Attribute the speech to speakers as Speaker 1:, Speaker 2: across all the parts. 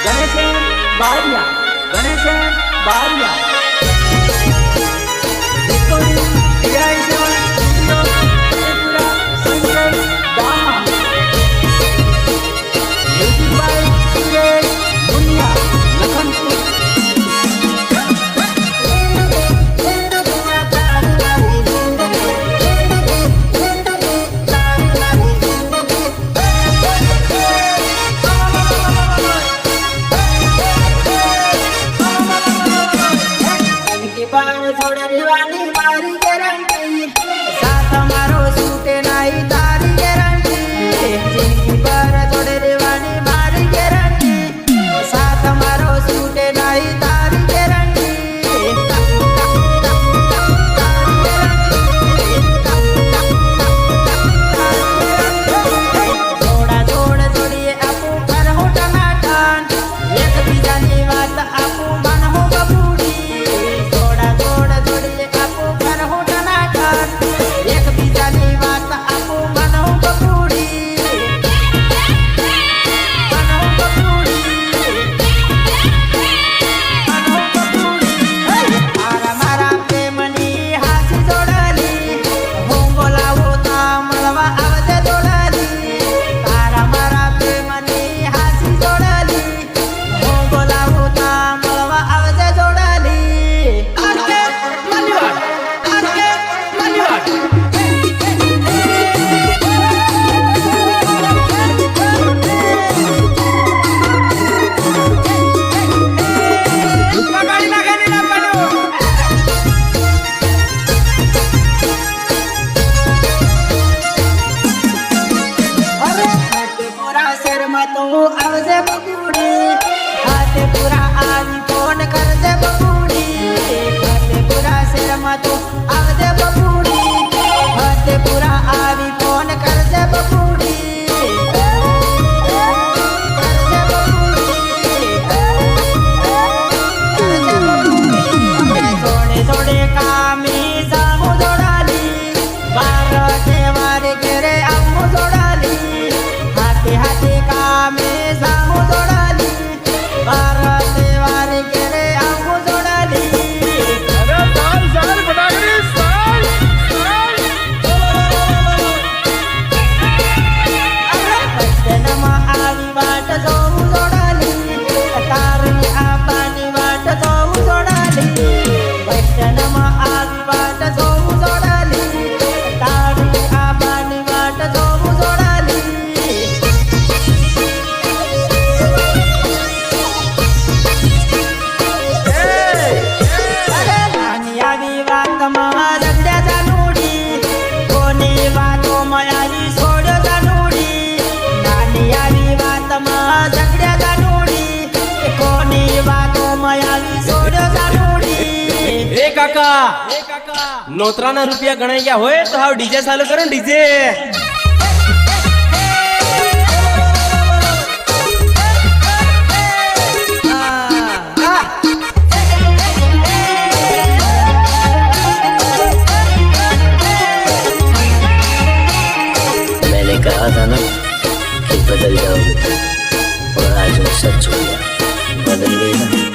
Speaker 1: बारिया गणेश बारिया
Speaker 2: नोतराना रुपया गणाई गया होए तो हाउ डीजे चालू करो डीजे
Speaker 3: मैंने कहा था ना कि बदल जाओगे और आज वो सच हो गया बदल गई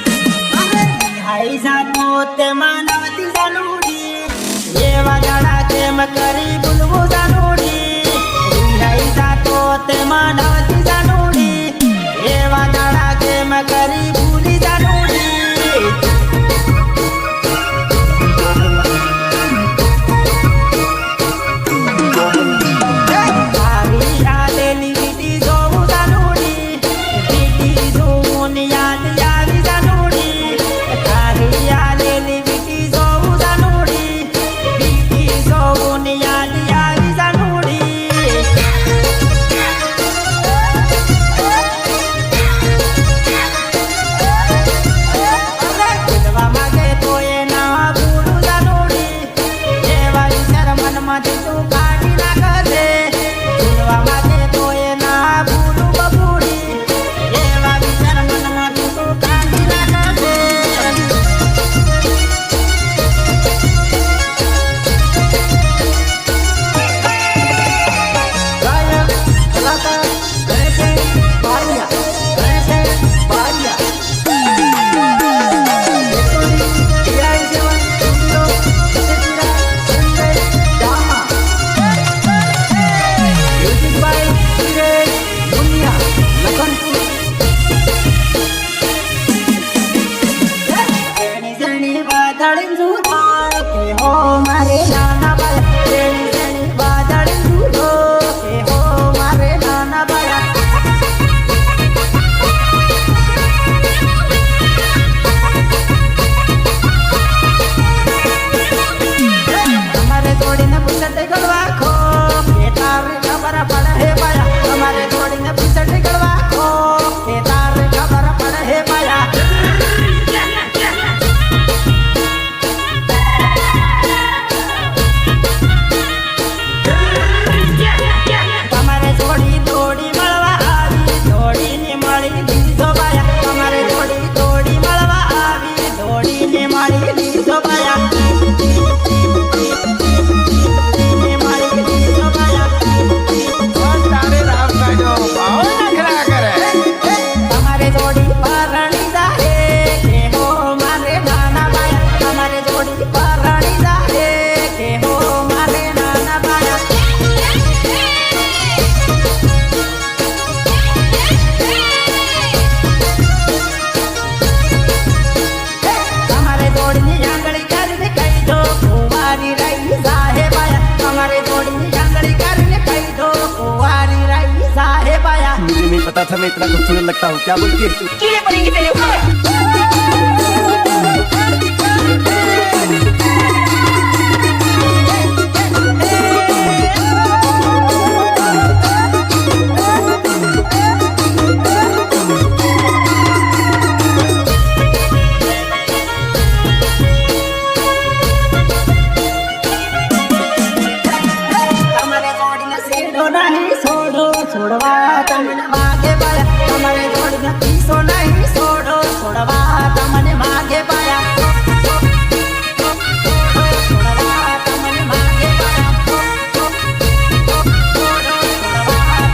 Speaker 3: ना
Speaker 1: करी बुलबु जानूडी रिहाई जातो ते मानवती जानूडी ये वादळा के मकरी भूली जानूडी भारी आलेली विटी जोऊ जानूडी विटी जोऊन याद यावी जानूडी भारी आलेली विटी जोऊ जानूडी विटी जोऊन याद यावी जानूडी दिलवा मागे तोये ना भूलू जानूडी देवाई शरमन मध्ये तू काढी नागदे दिलवा मागे तोये ना भूलू बबुडी देवाई शरमन मध्ये तू काढी नागदे गायक कलाकार गणेश बारिया જોડીને પૂછટ ગળવા ખો કે તારી ખબર પડે હે બાયા તમારે જોડીને પૂછટ ગળવા ખો કે તારી ખબર પડે હે બાયા તમારે જોડી દોડી મળવા આવી દોડીને મળી દીધો બાયા તમારે જોડી દોડી મળવા આવી દોડીને મળી દીધો બાયા તમારે જોડી પરણી જાહે કે હો મારે નાના બાયા તમારે જોડી પરણી જાહે કે હો મારે નાના બાયા તમારે જોડીની આંગળી કરીને કહી દો કુંવારી રહી જાહે બાયા તમારે જોડીની આંગળી કરીને કહી દો કુંવારી રહી જાહે બાયા
Speaker 2: मुझे नहीं पता था मैं इतना खूबसूरत लगता हूँ क्या बोलती है तू?
Speaker 1: कीड़े पड़ेंगे तेरे ऊपर તમારે જોડીને સીધો નહીં છોડો છોડવા તમને માગે પાયા તમારે જોડીને પીસો નહીં છોડો છોડવા તમને માગે પાયા છોડવા તમને માગે પાયા છોડવા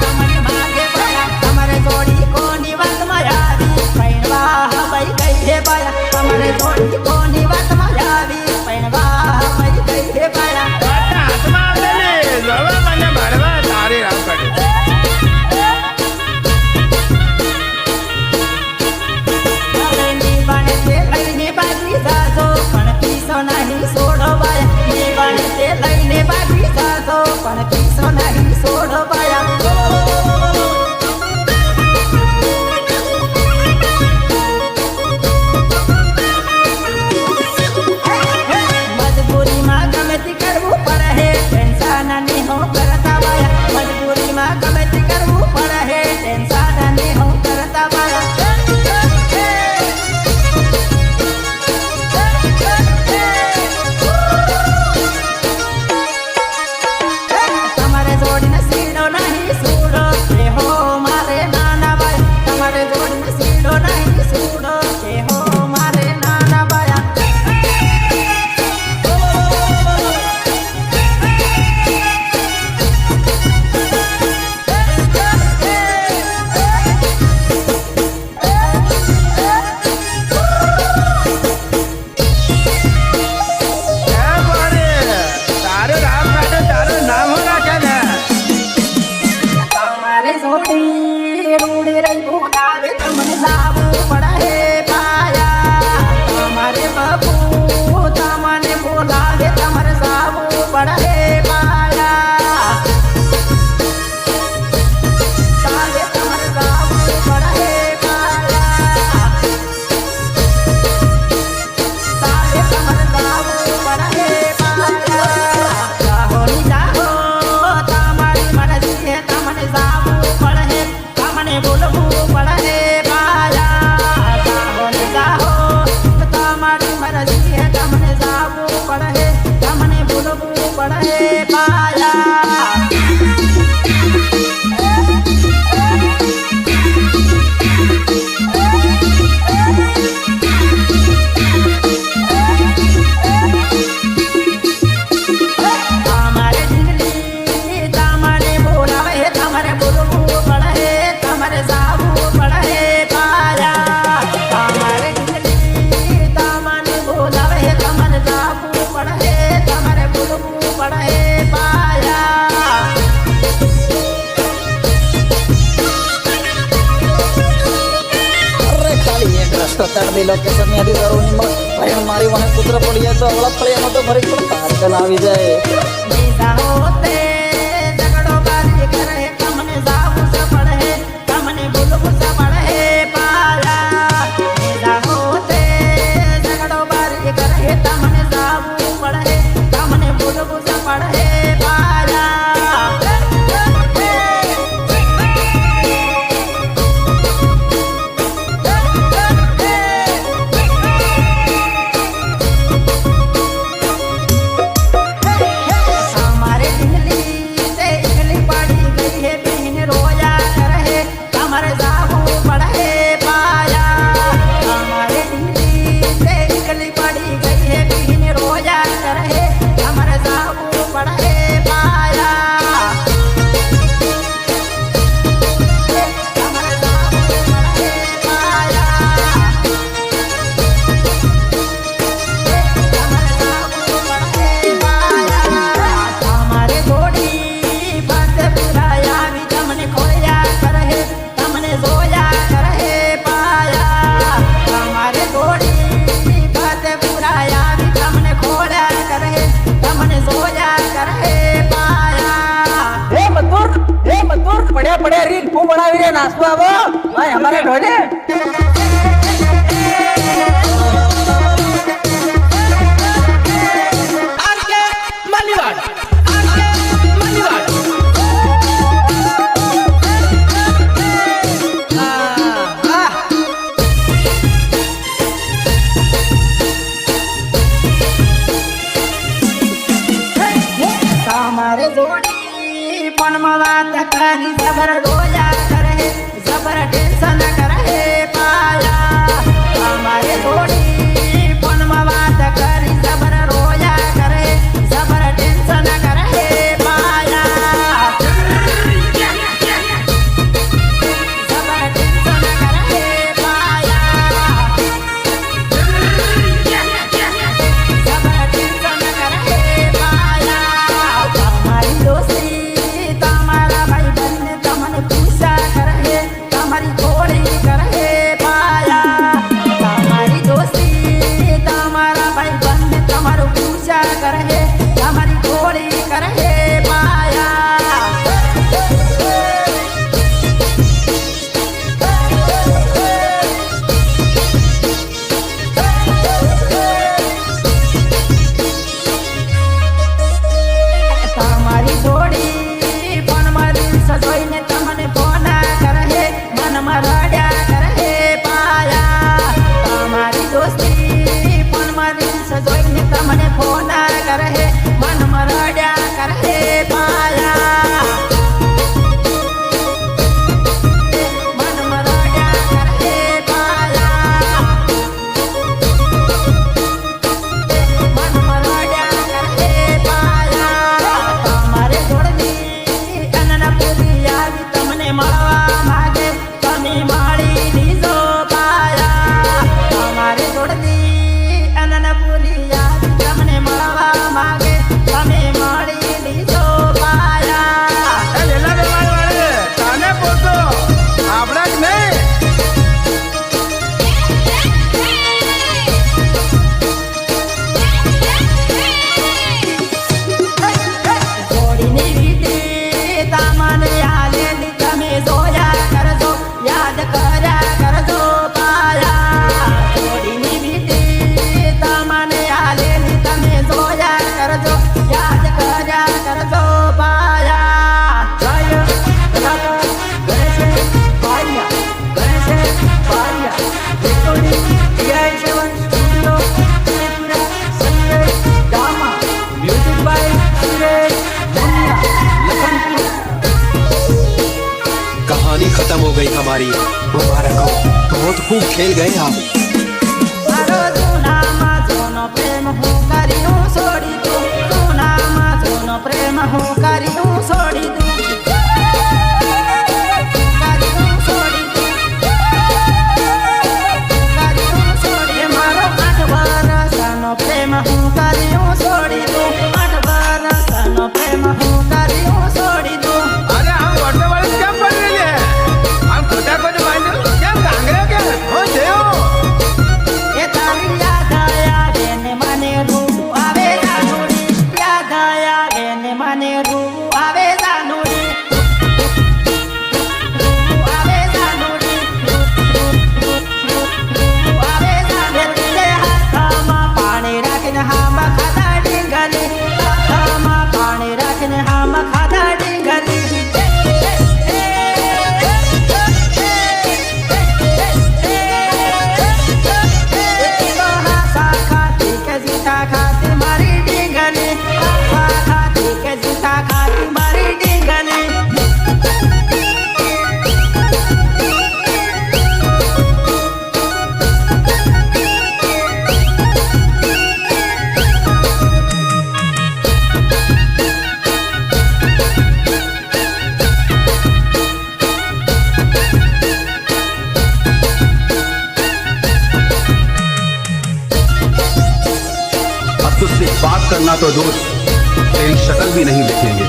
Speaker 1: તમને માગે પાયા તમારે જોડી કોની વાતમાં આવી પૈણવા હવાઈ ગઈ હે પાયા તમારે જોડી કોની વાતમાં આવી પૈણવા હવાઈ ગઈ હે પાયા લઈને બને તે લઈને બાજી જાજો પણ પીસો નહીં છોડો બાયા ની બને તે લઈને બાજી જાજો પણ પીસો નહીં છોડો બાયા મજબૂરીમાં ગમે તે કરવું પડે હે ટેન્શન નહીં હો કરતા બાયા મજબૂરીમાં ગમે તે કરવું પડે હે ટેન્શન નહીં હો કરતા બાયા તમારે જોડીને સીડો નહીં સૂડો કે હો મારે નાના બાયા તમારે જોડીને સીડો નહીં સૂડો કે હો મારે નાના બાયા તમારે જોડી રૂડી રહી ભૂલાવે તમને લાવવું પડે હે પાયા તમારે બાપુ તમને બોલાવે તમારે જાવું પડે હે પાયા તારે તમારે જાવું પડે હે પાયા તારે તમારે જાવું પડે હે પાયા જાહો ની જાહો તમારી મરજી હે તમને જાવું પડે હે તમને બોલવું પડે હે પાયા જાહો ની જાહો તમારી મરજી હે તમને જાવું પડે હે તમને બોલવું પડે હે પાયા તમારે જિંદગી તમારે બોલાવે હે તમારે બોલવું પડે હે તમારે જાવું પડે હે પાયા તમારે જિંદગી તમારે બોલાવે હે તમારે જાવું પડે હે તમારે બોલવું પડે હે પાયા
Speaker 4: અરે ખાલી એક રસ્તો તરદી લોકેશન યાદી કરું ની પણ મારી વાહે કૂતરો પડી જાય તો અવળા ફળિયામાં તો ભરી પણ પાર્કલ આવી જાય
Speaker 1: બીજા હોતે ઝઘડો બારી કરે તમને જાવું સ પડે હે તમને બોલવું સ પડે હે પાયા બીજા હોતે ઝઘડો બારી કરે તમને જાવું પડે હે તમને બોલવું સ પડે હે
Speaker 4: પડે રીત હું બનાવી રે નાસ્તો આવો ભાઈ અમારે ઢોલે
Speaker 1: આરકે મલીવાડ તમારે જોડી પણ વાત કરી જબર રોયા કરે જબર ટેન્શન કરે પાયા તમારે જોડી પણ વાત કરી જબર રોયા કરે જબર ટેન્શન કરે પાયા જબર ટેન્શન કરે પાયા જબર ટેન્શન કરે પાયા તમારી દોસ્તી તમારા ભાઈ બંને તમને પૂછા કરે તમારી થોડી કરે પાયા તમારી દોસ્તી તમારા ભાઈ બંને તમારું પૂછા કરે તમારી થોડી કરે પાયા તમારી જોડી પણ મારી સજોઈને તમને ફોના કરે મનમાં રડ્યા કરે પાયા તમારી દોસ્તી પણ મારી સજોઈને તમને ફોના કરે મનમાં રડ્યા કરે પાયા મનમાં રડ્યા કરે પાયા મનમાં રડ્યા કરે પાયા તમારે જોડની અનના પૂરી આવી તમને મળવા માંગે તમે મળી લીધો પાયા તમારે જોડની અનના પૂરી આવી તમને મળવા માંગે તમે મળી લીધો પાયા
Speaker 2: લેલા બે વાળે તાને પોતો આપણા જ નહીં
Speaker 1: જોડીની રીતિ તમને આલેલી તમે જોયા કરજો યાદ કર્યા કરજો પાયા જોડીની રીતિ તમને આલેલી તમે જોયા કરજો યાદ કર્યા કરજો પાયા જય Ratan Ganesh Pariya Ganesh Pariya recording DI7 studio Tripura Sanjay Dama music by Suresh Munna Lakhanpur
Speaker 2: कहानी खत्म हो गई हमारी मुबारक हो बहुत खूब खेल गए आप
Speaker 1: મારો જૂનામાં જૂનો પ્રેમ હું કર્યું છોડી દઉં જૂનામાં જૂનો પ્રેમ હું કર્યું છોડી દઉં કર્યું છોડી દઉં કર્યું છોડી મારો 8 વર્ષનો પ્રેમ હું કર્યું છોડી દઉં 8 વર્ષનો પ્રેમ હું કર્યું છોડી દઉં
Speaker 2: अरे हम ऑटो वाले क्या पढ़ रहे हैं हम खोटा को जो माइंड क्या कांगरे क्या हो देओ
Speaker 1: એ તારી યાદ આવે ને મને રૂ આવે જાનુડી યાદ આવે ને મને રૂ આવે જાનુડી રૂ આવે જાનુડી રૂ આવે જાનુડી હાથમાં પાણી રાખીને હામાં ખાધા ડીંગલી હાથમાં પાણી રાખીને હામાં ખાધા ડીંગલી ખાતી કે જૂઠા ખાતી મારી ડીંગલી ખાતી કે જૂઠા ખાતી મારી ડીંગલી
Speaker 2: अब तो सिर्फ बात करना तो दोस्त तेरी शक्ल भी नहीं देखेंगे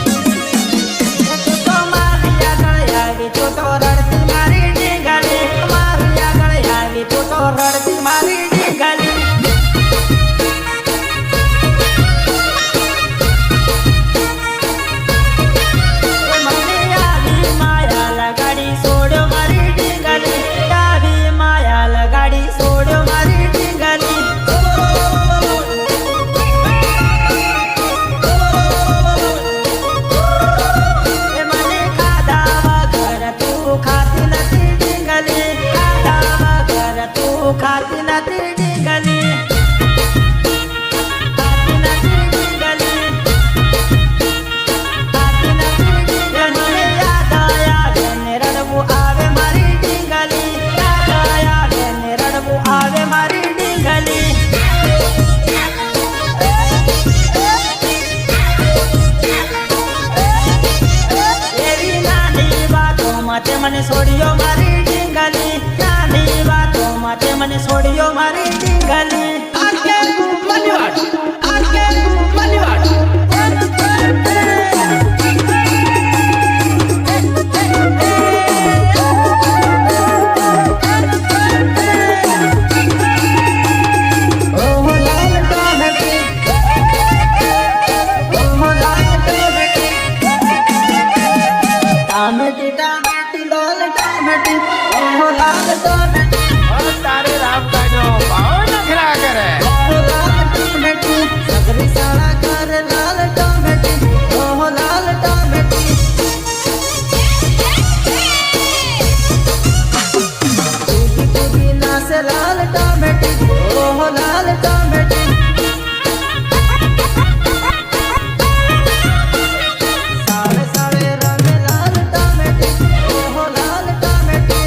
Speaker 1: તું તો મારી આગળ આવી તું તો રડતી મારી ડીંગલી મારી આગળ આવી તું તો રડતી મારી ડીંગલી મને આવી માયા માટે મને છોડ્યો મારી ટીંગલી નાની વાતો માટે મને છોડ્યો મારી ટીંગલી
Speaker 2: આરકે મલિવાડ
Speaker 1: ઓહો લાલ ટોમેટી ઓહો લાલ ટોમેટી ટામેટી ટામેટી લાલ ટોમેટી ઓહો લાલ ટોમેટી
Speaker 2: और तारे राम का जो भाव नखरा करे
Speaker 1: ઓહો લાલ ટોમેટી સગરી સાળા કરે લાલ ટોમેટી ઓહો લાલ ટોમેટી કૂદી કૂદી નાસે લાલ ટોમેટી ઓહો લાલ ટોમેટી સાવે સાવે રમે લાલ ટોમેટી ઓહો લાલ ટોમેટી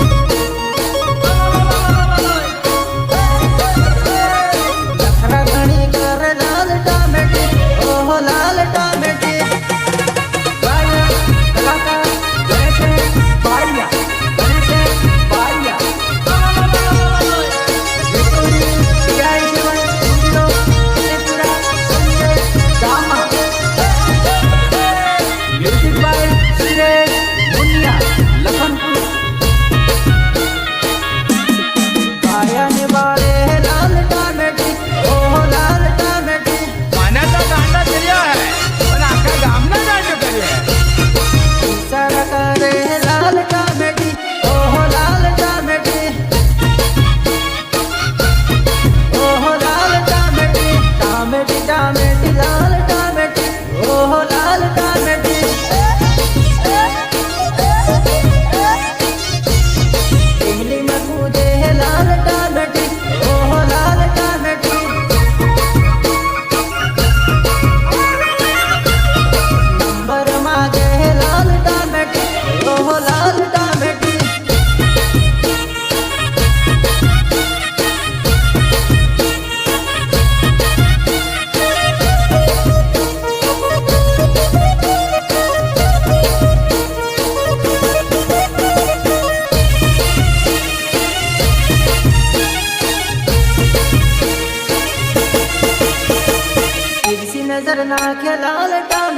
Speaker 1: લખરા ઘણી કરે લાલ ટોમેટી ઓહો લાલ ટોમેટી કલાકાર ગણેશ બારિયા
Speaker 2: મને તો ગાંડા કર્યો હે પણ આખા ગામને ગાંડો કર્યો હે
Speaker 1: લાલ ટોમેટી ઓહો લાલ ટોમેટી ઓહો લાલ ટોમેટી ટામેટી ટામેટી લાલ ટોમેટી ઓહો લાલ ટોમેટી ટીમલીમાં કૂદે લાલ ટોમેટી ઓહો લાલ ટોમેટી નંબર માગે લાલ ટોમેટી ઓહો લાલ ટોમેટી તિરસી નજર નાખે લાલ ટોમેટી